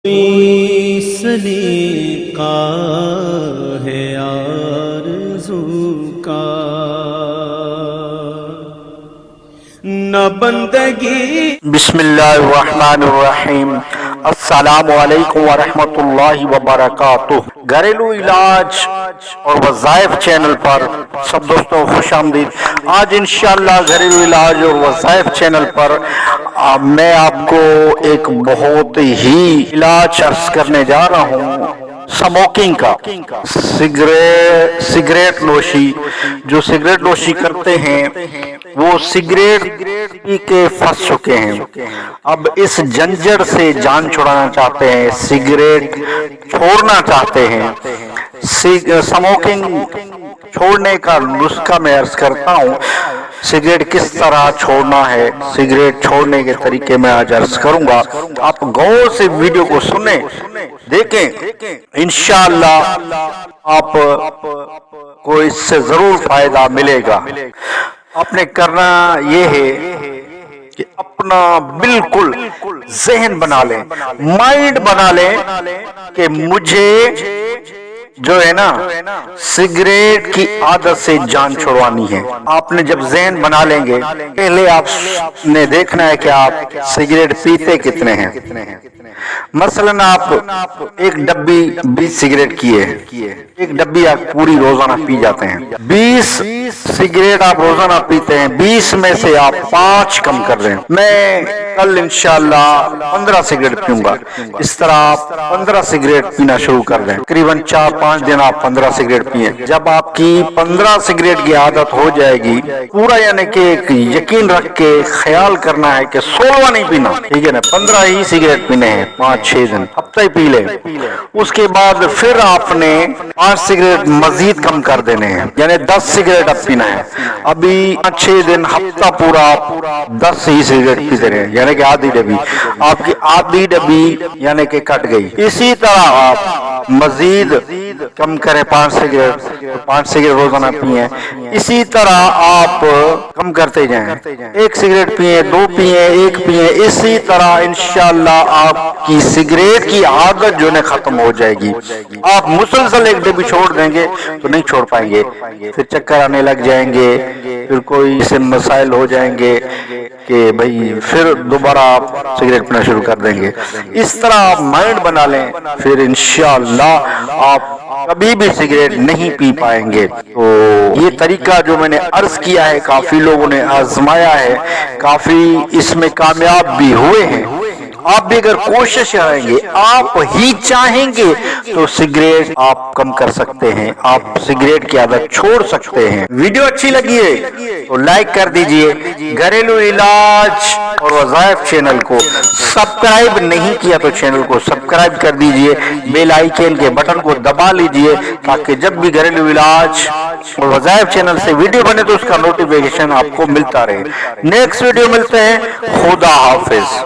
کوئی سلیقہ ہے آرزو کا، نہ بندگی۔ بسم اللہ الرحمن الرحیم۔ السلام علیکم ورحمۃ اللہ وبرکاتہ۔ گھریلو علاج اور وظائف چینل پر سب دوستوں کو خوش آمدید۔ آج انشاءاللہ گھریلو علاج اور وظائف چینل پر میں آپ کو ایک بہت ہی علاج عرض کرنے جا رہا ہوں، سموکنگ کا۔ سگریٹ نوشی، جو سگریٹ نوشی کرتے ہیں وہ سگریٹ پی کے پھنس چکے ہیں، اب اس جنجر سے جان چھڑانا چاہتے ہیں، سگریٹ چھوڑنا چاہتے ہیں۔ سموکنگ چھوڑنے کا نسخہ میں عرض کرتا ہوں، سگریٹ کس طرح چھوڑنا ہے، سگریٹ چھوڑنے کے طریقے میں آج عرض کروں گا۔ آپ غور سے ویڈیو کو سنیں، دیکھیں، انشاءاللہ آپ کو اس سے ضرور فائدہ ملے گا۔ آپ نے کرنا یہ ہے کہ اپنا بالکل ذہن بنا لیں، مائنڈ بنا لیں کہ مجھے جو ہے نا سگریٹ کی عادت سے جان چھڑوانی ہے۔ آپ نے جب ذہن بنا لیں گے، پہلے آپ نے دیکھنا ہے کہ آپ سگریٹ پیتے کتنے ہیں۔ مثلاً آپ ایک ڈبی 20 سگریٹ کی ہے، ایک ڈبی آپ پوری روزانہ پی جاتے ہیں، 20 سگریٹ آپ روزانہ پیتے ہیں، 20 میں سے آپ 5 کم کر دیں۔ میں کل انشاءاللہ 15 سگریٹ پیوں گا، اس طرح آپ 15 سگریٹ پینا شروع کر دیں، تقریباً 4-5 دن آپ 15 سگریٹ پیئیں۔ جب آپ کی 15 سگریٹ کی عادت ہو جائے گی پورا، یعنی کہ ایک یقین رکھ کے خیال کرنا ہے کہ 16 نہیں پینا، ٹھیک ہے نا، 15 ہی سگریٹ پینے ہیں 5-6 دن، ہفتہ ہی پی لیں۔ اس کے بعد پھر آپ نے 5 سگریٹ مزید کم کر دینے ہیں، یعنی 10 سگریٹ اب پینا ہے۔ ابھی 5-6 دن، ہفتہ پورا آپ 10 ہی سگریٹ پیتے رہے، یعنی کہ آدھی ڈبی، آپ کی آدھی ڈبی یعنی کہ کٹ گئی۔ اسی طرح آپ مزید کم کریں، 5 سگریٹ روزانہ پیئیں، اسی طرح آپ کم کرتے جائیں، 1 سگریٹ پیئیں، 2 پیئیں، 1 پیئیں، اسی طرح انشاءاللہ آپ کی سگریٹ کی عادت جو ہے ختم ہو جائے گی۔ آپ مسلسل 1 ڈبی چھوڑ دیں گے تو نہیں چھوڑ پائیں گے، پھر چکر آنے لگ جائیں گے، پھر کوئی سے مسائل ہو جائیں گے کہ بھئی پھر دوبارہ آپ سگریٹ پینا شروع کر دیں گے۔ اس طرح آپ مائنڈ بنا لیں، پھر انشاءاللہ آپ کبھی بھی سگریٹ نہیں پی پائیں گے۔ تو یہ طریقہ جو میں نے عرض کیا ہے، کافی لوگوں نے آزمایا ہے، کافی اس میں کامیاب بھی ہوئے ہیں۔ آپ بھی اگر کوشش کریں گے، آپ ہی چاہیں گے تو سگریٹ آپ کم کر سکتے ہیں، آپ سگریٹ کی عادت چھوڑ سکتے ہیں۔ ویڈیو اچھی لگی ہے تو لائک کر دیجئے، گھریلو علاج اور وظائف چینل کو سبسکرائب نہیں کیا تو چینل کو سبسکرائب کر دیجئے، بیل آئیکن کے بٹن کو دبا لیجئے تاکہ جب بھی گھریلو علاج اور وظائف چینل سے ویڈیو بنے تو اس کا نوٹیفیکیشن آپ کو ملتا رہے۔ نیکسٹ ویڈیو ملتے ہیں، خدا حافظ۔